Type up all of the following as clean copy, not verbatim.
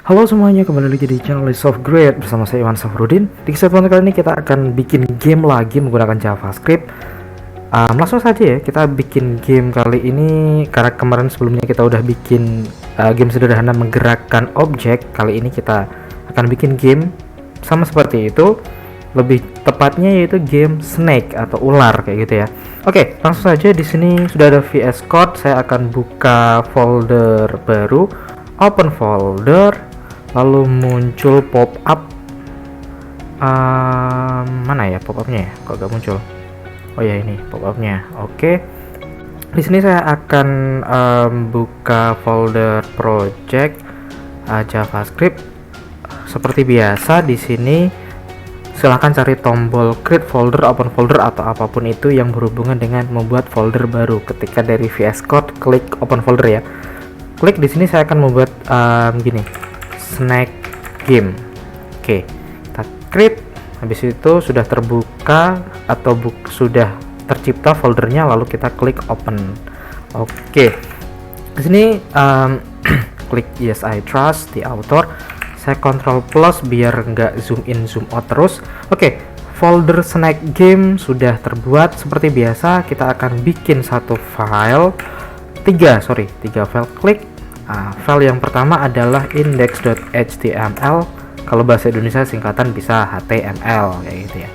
Halo semuanya, kembali lagi di channel List of Grade bersama saya Iwan Safrudin. Di kesempatan kali ini kita akan bikin game lagi menggunakan JavaScript. Langsung saja ya, kita bikin game kali ini. Karena kemarin sebelumnya kita udah bikin game sederhana menggerakkan objek. Kali ini kita akan bikin game sama seperti itu, lebih tepatnya yaitu game snake atau ular kayak gitu ya. Oke, langsung saja. Di sini sudah ada VS Code. Saya akan buka folder baru, open folder. Lalu muncul pop up, mana ya pop upnya ya? Kok gak muncul? Oh ya, ini pop upnya. Oke, di sini saya akan buka folder project JavaScript. Seperti biasa di sini silahkan cari tombol create folder, open folder atau apapun itu yang berhubungan dengan membuat folder baru. Ketika dari VS Code klik open folder ya. Klik di sini saya akan membuat gini. Snack game. Oke, kita create. Habis itu sudah terbuka atau sudah tercipta foldernya, lalu kita klik open. Oke, di sini klik yes I trust the author. Saya Ctrl plus biar nggak zoom in zoom out terus. Oke, folder snack game sudah terbuat. Seperti biasa kita akan bikin satu file, tiga file. Klik file yang pertama adalah index.html. Kalau bahasa Indonesia singkatan bisa HTML kayak gitu ya.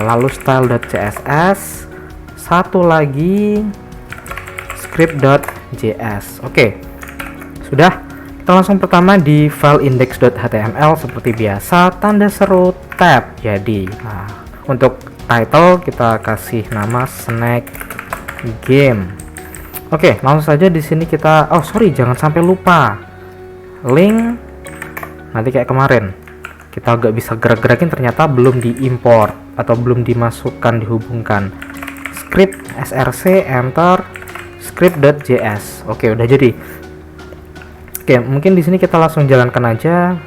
Lalu style.css, satu lagi script.js. Oke, sudah. Kita langsung pertama di file index.html seperti biasa, tanda seru tab. Jadi untuk title kita kasih nama snack game. Oke, langsung saja di sini kita jangan sampai lupa link. Nanti kayak kemarin kita agak bisa gerak-gerakin, ternyata belum diimport atau belum dimasukkan, dihubungkan. Script src enter script.js. Oke, udah jadi. Oke, mungkin di sini kita langsung jalankan aja.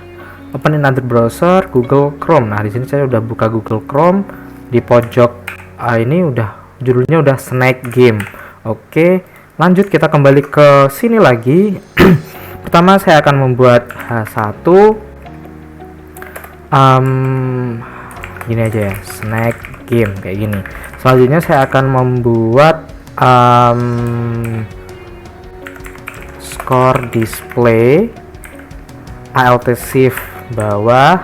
Open in other browser, Google Chrome. Nah, di sini saya udah buka Google Chrome. Di pojok ini udah judulnya udah snack game. Oke, lanjut kita kembali ke sini lagi. Pertama saya akan membuat satu gini aja ya, snack game kayak gini. Selanjutnya saya akan membuat score display, alt shift bawah,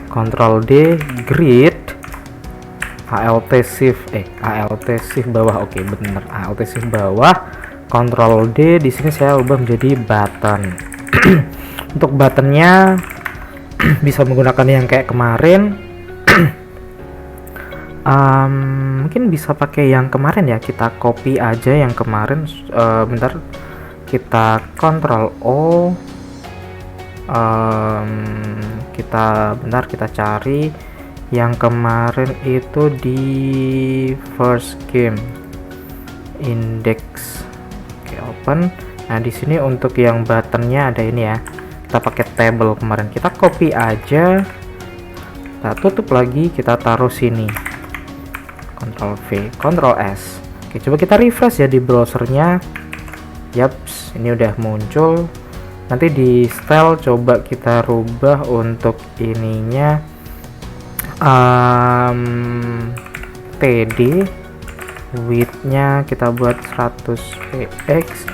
Ctrl D, grid, alt shift bawah. Oke, bener, alt shift bawah, Ctrl D. Di sini saya ubah menjadi button. Untuk buttonnya bisa menggunakan yang kayak kemarin. Mungkin bisa pakai yang kemarin ya. Kita copy aja yang kemarin. Bentar, kita Ctrl O. Kita cari yang kemarin itu di first game index. Oke, open. Nah, di sini untuk yang buttonnya ada ini ya. Kita pakai table kemarin. Kita copy aja. Kita tutup lagi, kita taruh sini. Ctrl V, Ctrl S. Oke, coba kita refresh ya di browsernya. Yaps, ini udah muncul. Nanti di style coba kita rubah untuk ininya TD, width-nya kita buat 100 px,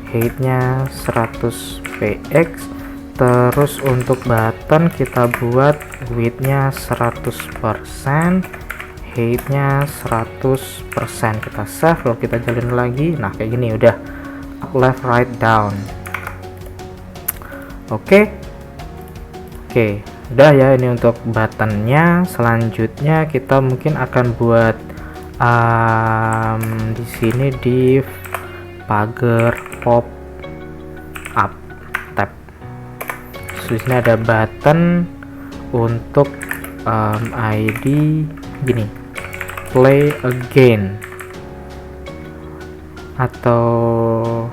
height-nya 100 px. Terus untuk button kita buat width-nya 100%, height-nya 100%. Kita save, lalu kita jalin lagi. Nah, kayak gini udah up, left, right, down. Oke, udah ya, ini untuk buttonnya. Selanjutnya kita mungkin akan buat di sini di pagar pop up tab. Di sini ada button untuk ID gini, play again atau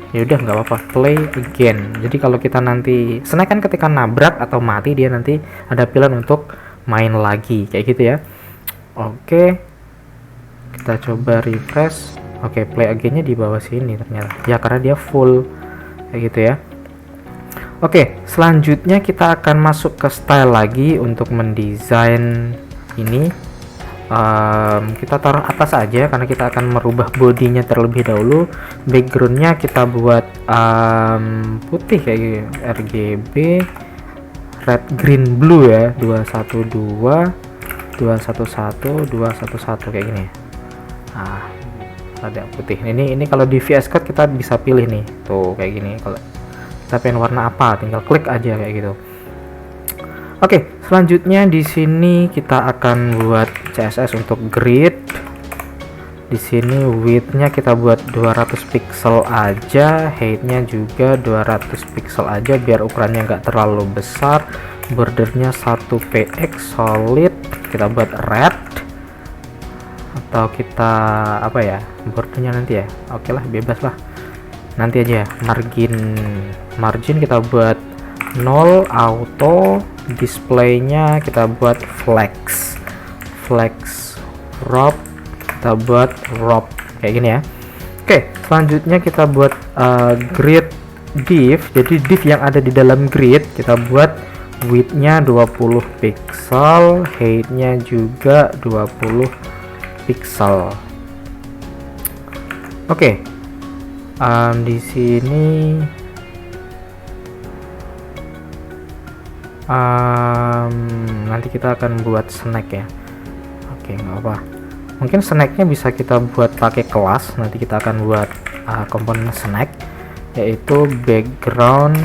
ya udah nggak apa-apa, play again. Jadi kalau kita nanti snack kan ketika nabrak atau mati, dia nanti ada pilihan untuk main lagi kayak gitu ya. Oke, kita coba refresh. Oke, play again-nya di bawah sini ternyata. Ya karena dia full kayak gitu ya. Oke, selanjutnya kita akan masuk ke style lagi untuk mendesain ini. Kita taruh atas aja karena kita akan merubah bodinya terlebih dahulu. Backgroundnya kita buat putih kayak gini, RGB red green blue ya, 212 211 211 kayak gini. Nah, ada putih. Ini kalau di VS Code kita bisa pilih nih, tuh kayak gini. Kalau kita pengen warna apa, tinggal klik aja kayak gitu. Oke, selanjutnya di sini kita akan buat CSS untuk grid. Di sini width-nya kita buat 200 pixel aja, height-nya juga 200 pixel aja biar ukurannya nggak terlalu besar. Bordernya 1px solid, kita buat red. Atau kita apa ya? Bordernya nanti ya. Oke lah, bebas lah. Nanti aja. Margin kita buat 0 auto. Displaynya kita buat flex wrap, kita buat wrap kayak gini ya. Oke, selanjutnya kita buat grid div. Jadi div yang ada di dalam grid kita buat width-nya 20 pixel, height-nya juga 20 pixel. Oke, di sini nanti kita akan buat snack ya. Oke, nggak apa, mungkin snacknya bisa kita buat pakai kelas. Nanti kita akan buat komponen snack, yaitu background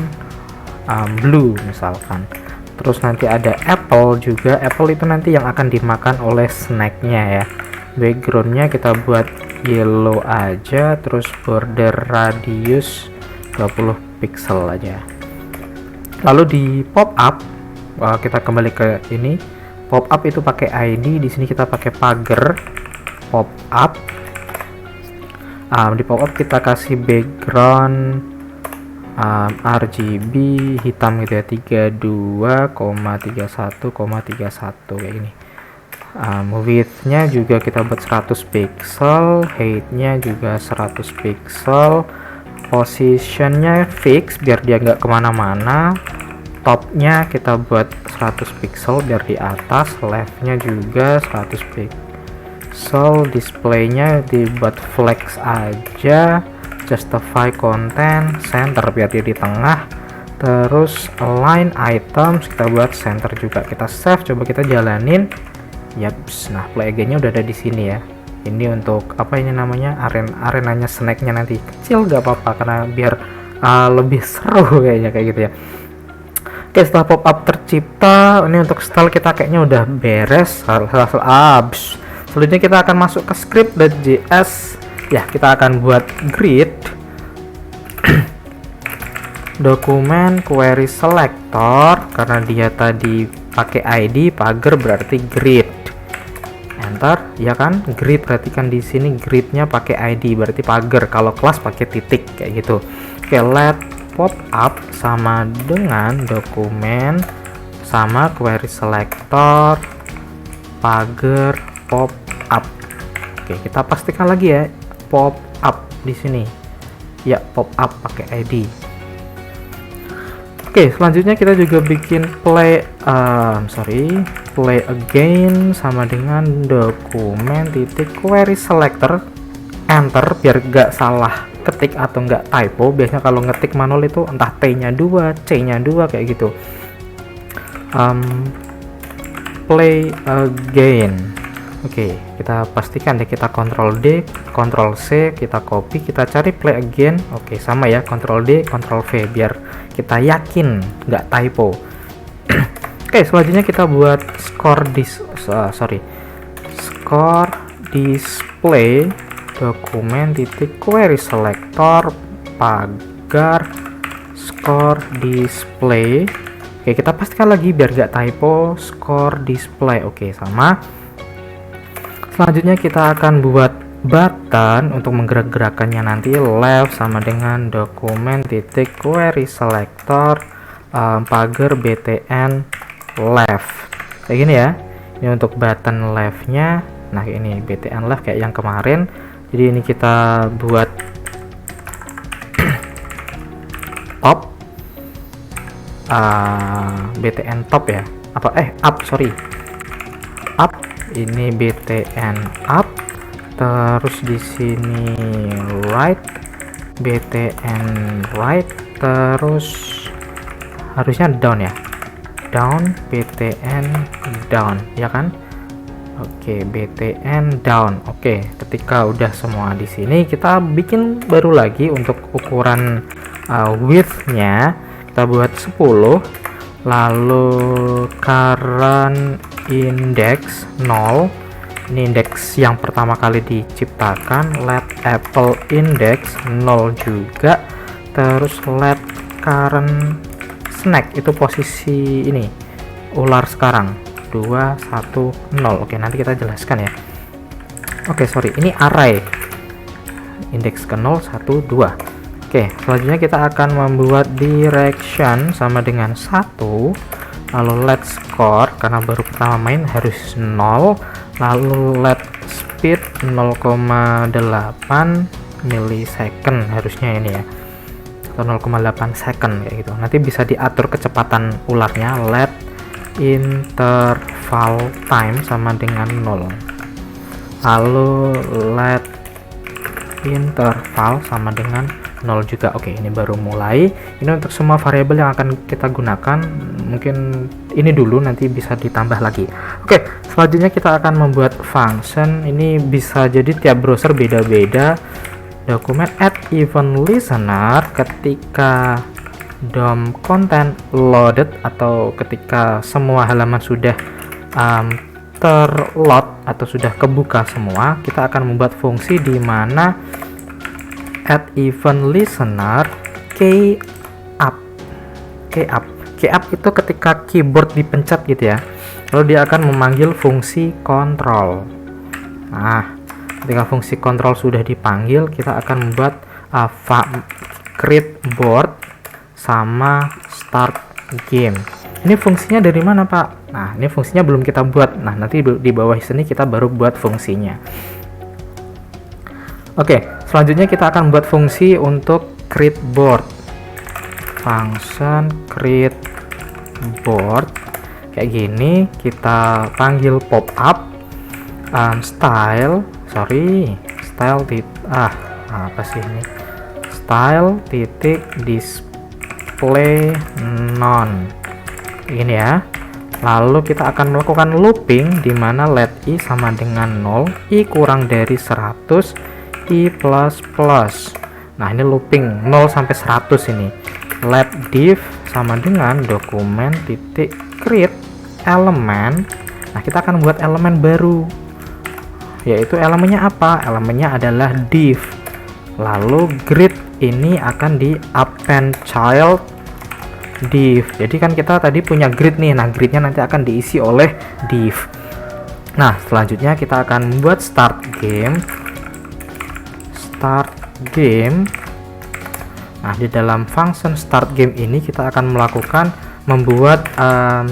blue misalkan. Terus nanti ada apple juga. Apple itu nanti yang akan dimakan oleh snacknya ya. Backgroundnya kita buat yellow aja, terus border radius 20 pixel aja. Lalu di pop up kita kembali ke ini. Pop up itu pakai ID. Di sini kita pakai pagar pop up. Di pop up kita kasih background RGB hitam gitu ya, 32,31,31 kayak gini. Width-nya juga kita buat 100 pixel, height-nya juga 100 pixel, position-nya fix biar dia nggak kemana-mana. Top-nya kita buat 100 pixel biar di atas, left-nya juga 100 pixel, display-nya dibuat flex aja, justify content, center biar dia di tengah, terus align items kita buat center juga. Kita save, coba kita jalanin. Yaps, nah play again-nya udah ada di sini ya. Ini untuk apa ini namanya, arenanya snacknya nanti kecil gak apa-apa karena biar lebih seru kayaknya kayak gitu ya. Oke, setelah pop up tercipta, ini untuk style kita kayaknya udah beres. Selanjutnya kita akan masuk ke script.js ya. Kita akan buat grid dokumen query selector karena dia tadi pakai ID, pagar berarti grid. Enter ya kan, grid berarti kan di sini gridnya pakai ID berarti pagar, kalau kelas pakai titik kayak gitu. Oke, let pop up sama dengan dokumen sama query selector pagar pop up. Oke, kita pastikan lagi ya pop up di sini ya, pop up pakai ID. Oke, selanjutnya kita juga bikin play again sama dengan dokumen titik query selector, enter biar gak salah ketik atau enggak typo. Biasanya kalau ngetik manual itu entah T-nya 2, C-nya 2 kayak gitu. Play again. Oke, kita pastikan deh, kita Ctrl D, Ctrl C, kita copy, kita cari play again. Oke, sama ya, Ctrl D, Ctrl V biar kita yakin nggak typo. Oke, selanjutnya kita buat score display dokumen titik query selector pagar score display. Oke, kita pastikan lagi biar gak typo, score display. Oke, sama. Selanjutnya kita akan buat button untuk menggerak-gerakannya nanti. Left sama dengan dokumen titik query selector pagar btn left kayak gini ya. Ini untuk button left-nya. Nah, ini btn left kayak yang kemarin. Jadi ini kita buat top, btn top ya, apa up, sorry, up, ini btn up, terus di sini right, btn right, terus harusnya down ya, down, btn down ya kan. Oke, btn down. Oke, ketika udah semua di sini, kita bikin baru lagi untuk ukuran width-nya. Kita buat 10, lalu current index 0. Ini indeks yang pertama kali diciptakan. Let apple index 0 juga. Terus let current snack, itu posisi ini ular sekarang, 2, 1, 0. Oke, nanti kita jelaskan ya. Oke, sorry, ini array indeks ke 0, 1, 2. Oke, selanjutnya kita akan membuat direction sama dengan 1, lalu let score, karena baru pertama main harus 0, lalu let speed 0,8 millisecond harusnya ini ya, atau 0,8 second kayak gitu. Nanti bisa diatur kecepatan ularnya. Let interval time sama dengan 0, lalu let interval sama dengan 0 juga. Oke, ini baru mulai. Ini untuk semua variabel yang akan kita gunakan, mungkin ini dulu, nanti bisa ditambah lagi. Oke, selanjutnya kita akan membuat function. Ini bisa jadi tiap browser beda-beda. Dokumen add event listener, ketika DOM content loaded atau ketika semua halaman sudah terload atau sudah kebuka semua, kita akan membuat fungsi di mana add event listener key up. Key up itu ketika keyboard dipencet gitu ya, lalu dia akan memanggil fungsi control. Nah, ketika fungsi control sudah dipanggil, kita akan membuat create board sama start game. Ini fungsinya dari mana, Pak? Nah, ini fungsinya belum kita buat. Nah, nanti di bawah sini kita baru buat fungsinya. Oke, selanjutnya kita akan buat fungsi untuk create board. Function create board kayak gini, kita panggil pop up style apa sih ini, style titik display none ini ya. Lalu kita akan melakukan looping di mana let i sama dengan 0, i kurang dari 100, i plus plus. Nah, ini looping 0 sampai 100 ini. Let div sama dengan dokumen titik create elemen. Nah, kita akan buat elemen baru, yaitu elemennya apa? Elemennya adalah div. Lalu grid ini akan di append child div. Jadi kan kita tadi punya grid nih. Nah, gridnya nanti akan diisi oleh div. Nah, selanjutnya kita akan membuat start game. Nah, di dalam function start game ini kita akan membuat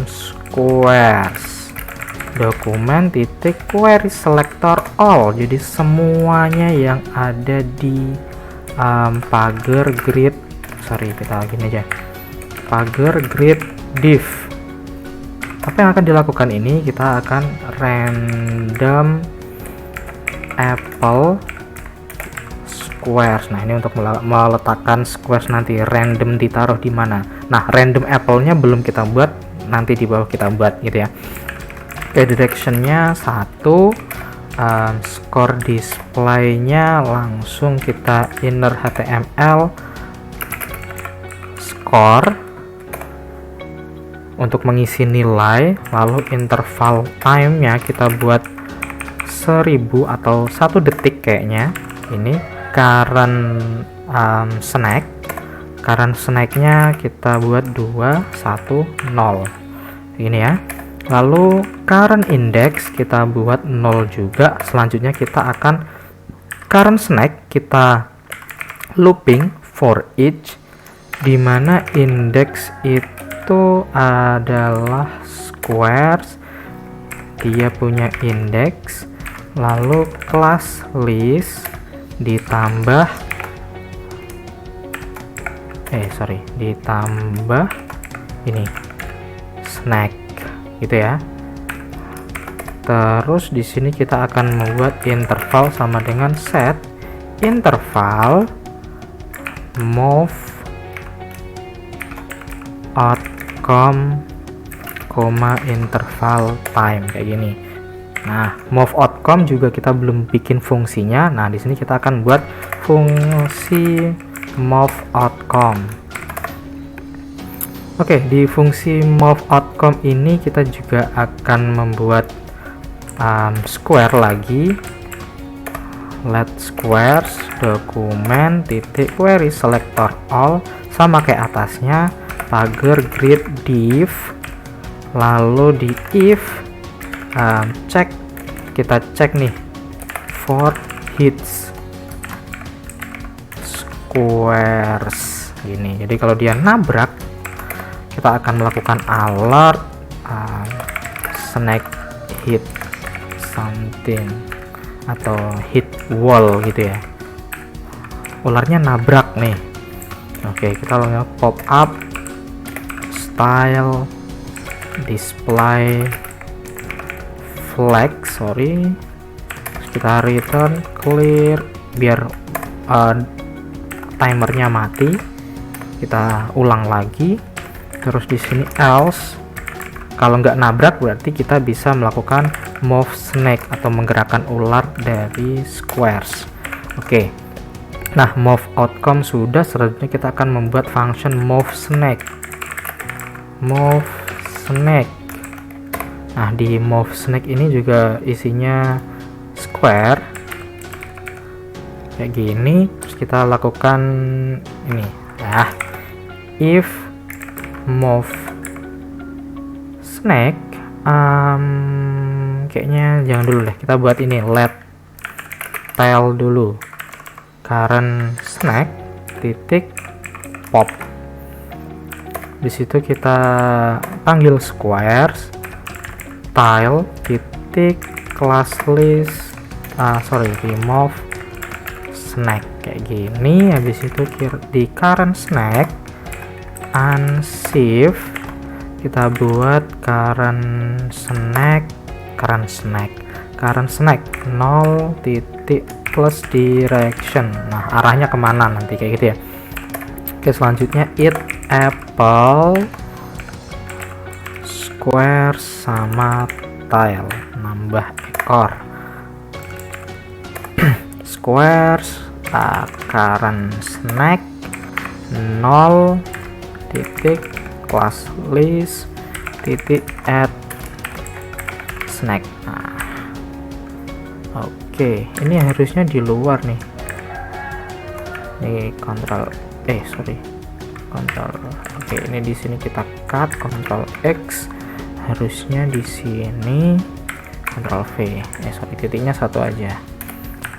squares. Dokumen titik query selector all. Jadi semuanya yang ada di pagar grid, kita gini aja, pagar grid div. Apa yang akan dilakukan ini? Kita akan random apple squares. Nah, ini untuk meletakkan squares nanti, random ditaruh di mana. Nah, random apple-nya belum kita buat, nanti di bawah kita buat gitu ya. Oke, direction-nya 1, score display-nya langsung kita inner HTML score untuk mengisi nilai, lalu interval time-nya kita buat 1000 atau 1 detik kayaknya. Ini current snack-nya kita buat 2, 1, 0 ini ya. Lalu current index kita buat 0 juga. Selanjutnya kita akan current snack kita looping for each, di mana index itu adalah squares, dia punya index, lalu class list ditambah ditambah ini snack gitu ya. Terus di sini kita akan membuat interval sama dengan set interval move outcome, interval time kayak gini. Nah, move outcome juga kita belum bikin fungsinya. Nah, di sini kita akan buat fungsi move outcome. Oke, di fungsi move outcome ini kita juga akan membuat square lagi. Let squares dokumen titik query selector all, sama kayak atasnya, pagar grid div, lalu di if kita cek nih for hits squares gini. Jadi kalau dia nabrak, kita akan melakukan alert snack hit something atau hit wall gitu ya, ularnya nabrak nih. Oke, kita langsung pop up style display flag, terus kita return clear biar timernya mati. Kita ulang lagi, terus di sini else, kalau nggak nabrak berarti kita bisa melakukan move snake atau menggerakkan ular dari squares. Oke, nah move outcome sudah. Selanjutnya kita akan membuat function move snake. Nah, di move snake ini juga isinya square kayak gini. Terus kita lakukan ini, if move snake, kayaknya jangan dulu deh, kita buat ini let tail dulu, current snack titik pop. Di situ kita panggil squares tile titik class list remove snack kayak gini. Habis itu di current snack unshift kita buat current snack 0 titik plus direction. Nah, arahnya kemana nanti kayak gitu ya. Oke, selanjutnya it apple square sama tile, nambah ekor squares current snack 0 titik class list titik add snack. Nah, oke, ini harusnya di luar nih. Ini kontrol oke, ini di sini kita cut Ctrl X, harusnya di sini Ctrl V. Titiknya satu aja.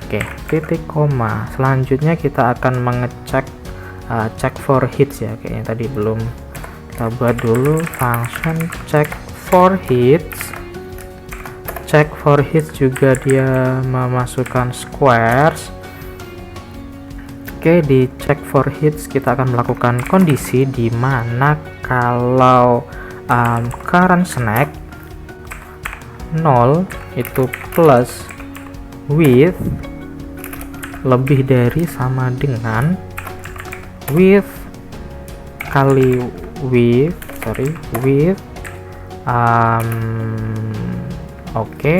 Oke, titik koma. Selanjutnya kita akan mengecek check for hits ya, kayaknya tadi belum. Kita buat dulu function check for hits. Check for hits juga dia memasukkan squares. Oke, di check for hits kita akan melakukan kondisi di mana kalau current snack 0 itu plus width lebih dari sama dengan width kali width oke,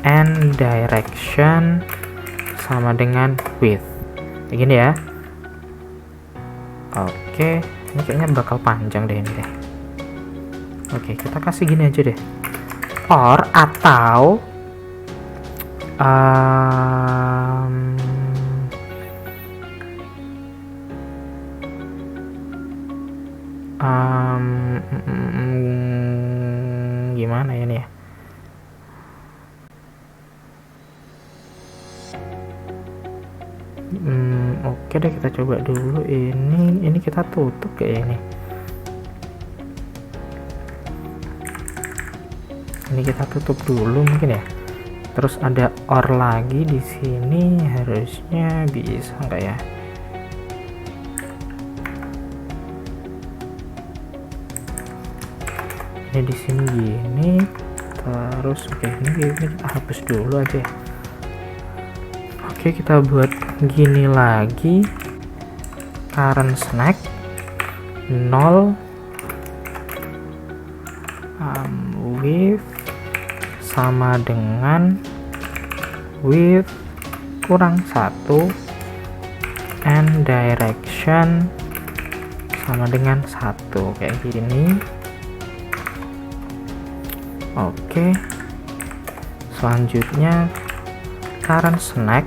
and direction sama dengan width kayak gini ya. Oke, ini kayaknya bakal panjang deh ini deh. Oke, kita kasih gini aja deh, or atau gimana ya nih ya. Oke deh, kita coba dulu ini kita tutup kayak ini. Ini kita tutup dulu mungkin ya. Terus ada or lagi di sini, harusnya bisa enggak ya? ini di sini gini, terus oke ini kita hapus dulu aja. Oke, kita buat gini lagi, current snack 0, width sama dengan width kurang 1, and direction sama dengan 1, kayak gini. Oke, selanjutnya current snack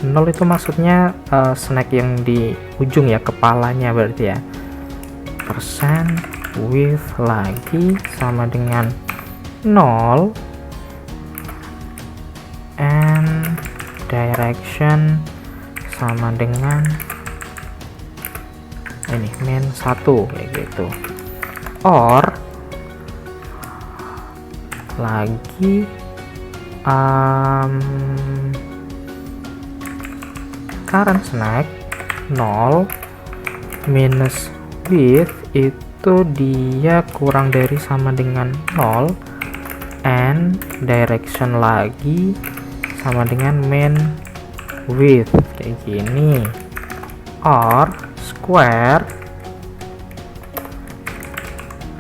0 itu maksudnya snack yang di ujung ya, kepalanya berarti ya, persen width lagi sama dengan 0, and direction sama dengan ini min 1, kayak gitu. Or lagi current snack 0 minus width itu dia kurang dari sama dengan 0, and direction lagi sama dengan min width, kayak gini. Or square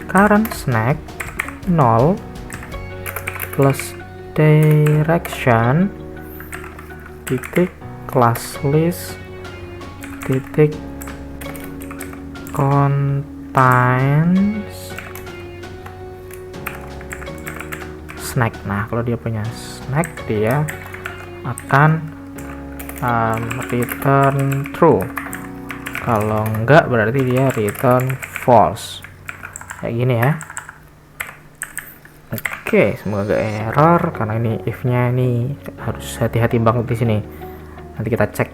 current snack 0 plus direction titik class list titik contains snack. Nah, kalau dia punya snack, dia akan return true. Kalau enggak, berarti dia return false. Kayak gini ya. Oke, semoga gak error karena ini if-nya ini harus hati-hati banget di sini. Nanti kita cek.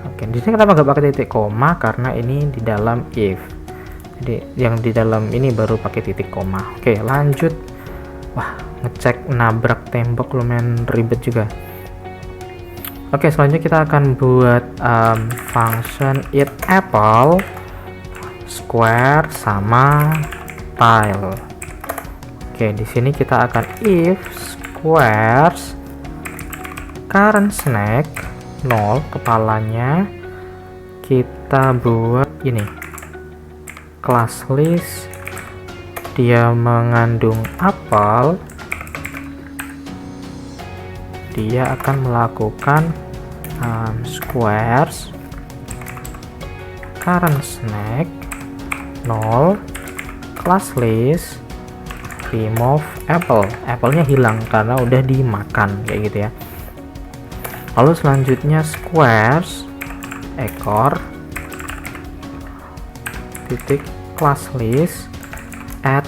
Oke, di sini kenapa nggak pakai titik koma? Karena ini di dalam if. Jadi yang di dalam ini baru pakai titik koma. Oke, lanjut. Wah, ngecek nabrak tembok lumayan ribet juga. Oke, selanjutnya kita akan buat function eat apple square sama tile. Oke, di sini kita akan if squares current snack 0, kepalanya kita buat ini class list, dia mengandung apel, dia akan melakukan squares current snack 0 class list remove apple. Apple-nya hilang karena udah dimakan, kayak gitu ya. Lalu selanjutnya squares ekor titik class list add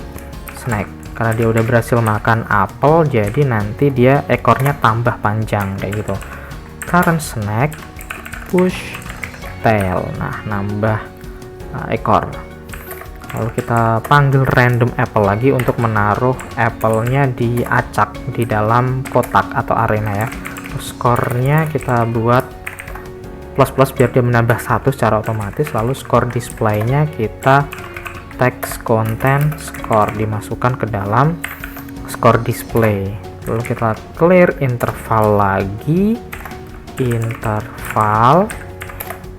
snack, karena dia udah berhasil makan apel, jadi nanti dia ekornya tambah panjang, kayak gitu. Current snack push tail, nah nambah ekor. Lalu kita panggil random apple lagi untuk menaruh apple-nya di acak di dalam kotak atau arena ya. Terus skornya kita buat plus biar dia menambah 1 secara otomatis. Lalu skor display-nya kita text content score, dimasukkan ke dalam skor display. Lalu kita clear interval lagi, interval,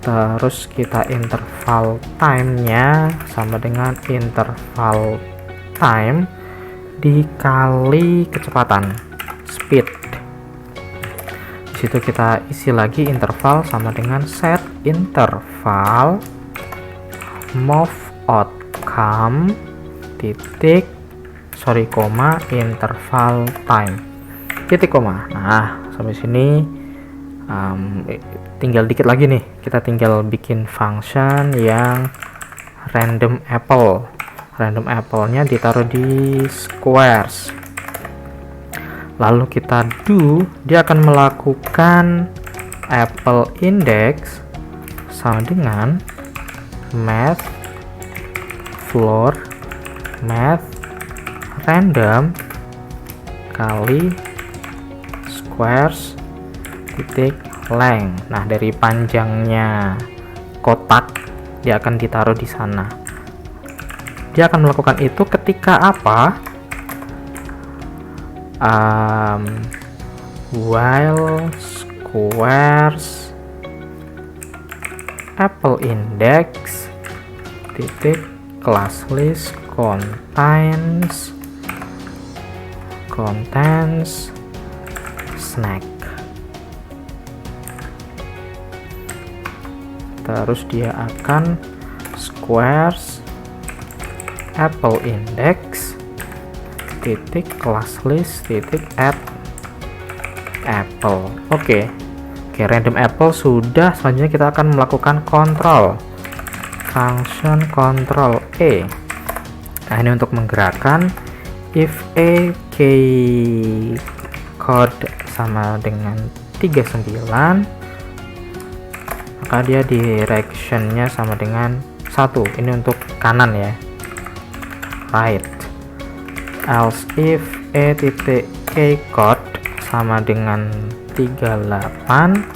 terus kita interval time-nya sama dengan interval time dikali kecepatan speed. Di situ kita isi lagi interval sama dengan set interval move outcome titik koma interval time titik koma. Nah, sampai sini tinggal dikit lagi nih, kita tinggal bikin function yang random apple. Random apple-nya ditaruh di squares, lalu kita do, dia akan melakukan apple index sama dengan math floor math random kali squares titik length. Nah, dari panjangnya kotak dia akan ditaruh di sana. Dia akan melakukan itu ketika apa? While squares apple index titik class list contains snack. Terus dia akan squares apple index titik class list titik add apple. Oke, random apple sudah. Selanjutnya kita akan melakukan control function control E. Nah, ini untuk menggerakkan if a key code sama dengan 39, maka dia directionnya sama dengan 1. Ini untuk kanan ya, right. Else if a titik key code sama dengan 38,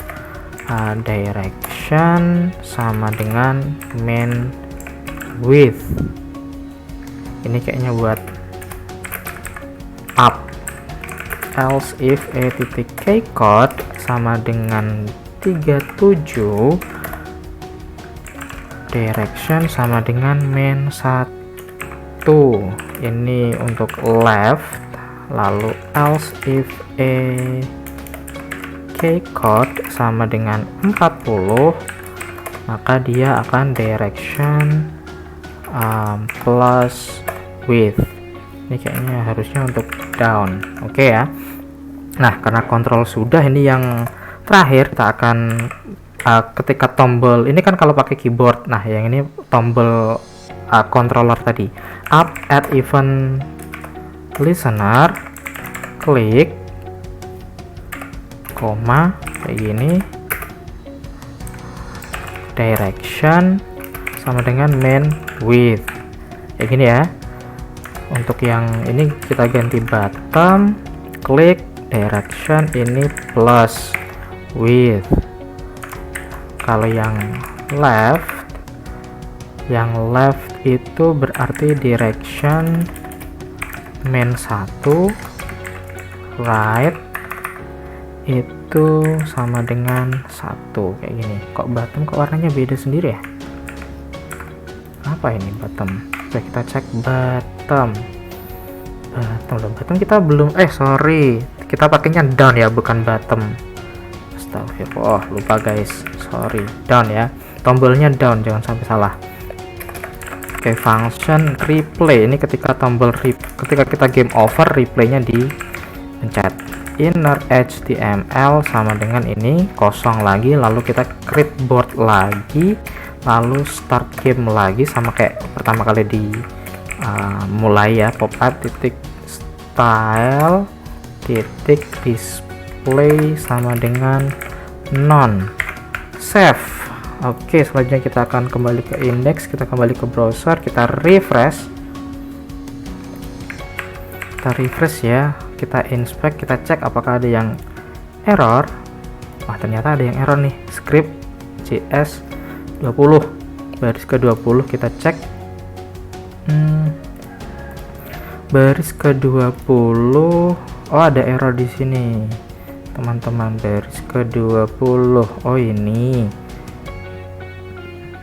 direction sama dengan main width. Ini kayaknya buat up. Else if a titik key code sama dengan 37, direction sama dengan main 1. Ini untuk left. Lalu else if a key code sama dengan 40, maka dia akan direction plus width. Ini kayaknya harusnya untuk down. Oke ya. Nah, karena kontrol sudah, ini yang terakhir kita akan ketika tombol ini kan kalau pakai keyboard. Nah, yang ini tombol controller tadi, up at event listener, klik koma kayak gini, direction sama dengan main width kayak gini ya. Untuk yang ini kita ganti bottom, klik direction ini plus width. Kalau yang left itu berarti direction main 1, right itu sama dengan 1 kayak gini. Kok bottom kok warnanya beda sendiri ya? Apa ini bottom? Coba kita cek bottom kita belum sorry, kita pakainya down ya, bukan bottom. Astagfirullah, lupa guys, sorry, down ya, tombolnya down, jangan sampai salah. Oke, function replay ini ketika ketika kita game over, replaynya dipencet. Inner HTML sama dengan ini kosong lagi, lalu kita create board lagi, lalu start game lagi sama kayak pertama kali di mulai ya, pop up titik style titik display sama dengan none, save. Oke, selanjutnya kita akan kembali ke index, kita kembali ke browser, kita refresh ya, kita inspect, kita cek apakah ada yang error. Wah, ternyata ada yang error nih, script JS 20 baris ke 20, kita cek baris ke 20. Oh, ada error di sini teman-teman, baris ke 20. Oh, ini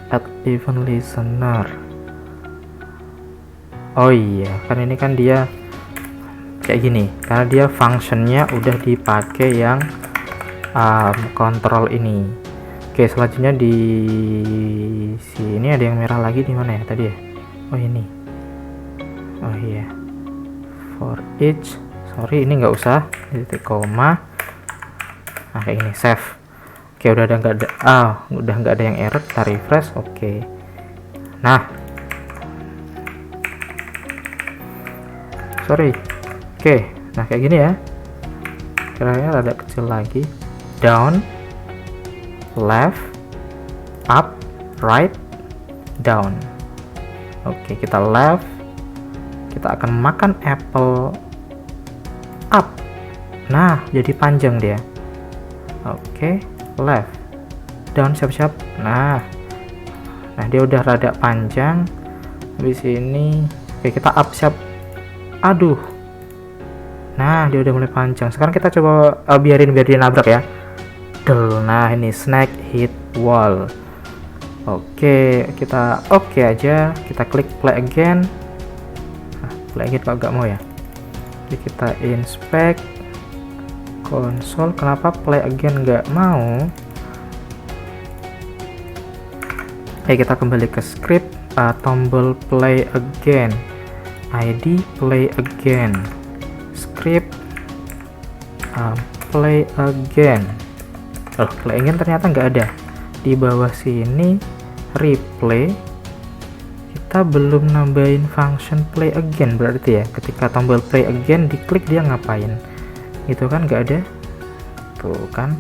at event listener. Oh iya, kan ini kan dia kayak gini karena dia functionnya udah dipakai yang kontrol ini. Oke, selanjutnya di sini ada yang merah lagi, di mana ya tadi ya? Oh, ini. Oh iya, for each, sorry ini nggak usah, titik koma. Nah, kayak gini, save. Oke, udah nggak ada yang error, kita refresh. Oke, nah, sorry. Oke, nah kayak gini ya, kira-kira rada kecil lagi, down, left, up, right, down. Oke, kita left, kita akan makan apple, up. Nah, jadi panjang dia. Oke, left, down, siap-siap. Nah dia udah rada panjang. Habis ini oke, kita up siap. Aduh, nah dia udah mulai panjang. Sekarang kita coba biar dia nabrak ya. Nah ini snack hit wall. Oke, kita oke aja, kita klik play again. Play again kok gak mau ya. Jadi kita inspect konsol, kenapa play again nggak mau. Kita kembali ke script, tombol play again, ID play again, script play again. Play again ternyata nggak ada. Di bawah sini replay, kita belum nambahin function play again, berarti ya ketika tombol play again diklik dia ngapain itu kan nggak ada tuh kan.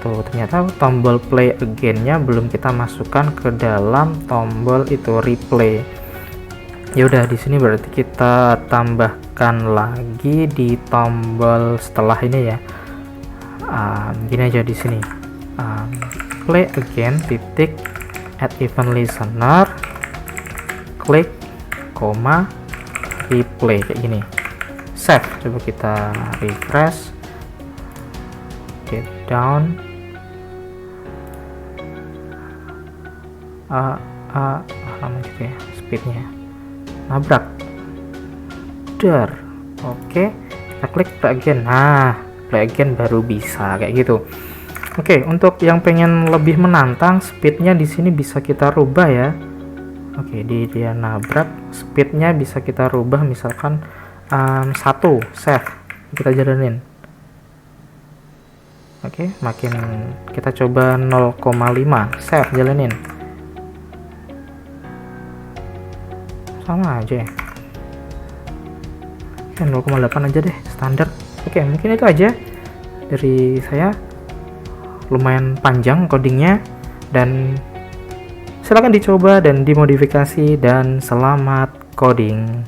Tuh ternyata tombol play again-nya belum kita masukkan ke dalam tombol itu replay. Ya udah, di sini berarti kita tambahkan lagi di tombol setelah ini ya. Gini aja di sini, play again titik add event listener, klik koma replay kayak gini. Save, coba kita refresh, get down. Lama juga ya speednya. Nabrak. Dar. Oke, kita klik play again. Nah, play again baru bisa kayak gitu. Oke, untuk yang pengen lebih menantang, speednya di sini bisa kita rubah ya. Oke, dia nabrak, speednya bisa kita rubah, misalkan 1, save, kita jalanin. Oke, makin kita coba 0,5, save, jalanin. Sama aja ya. 0,8 aja deh, standar. Oke, mungkin itu aja dari saya. Lumayan panjang codingnya, dan silakan dicoba dan dimodifikasi, dan selamat coding.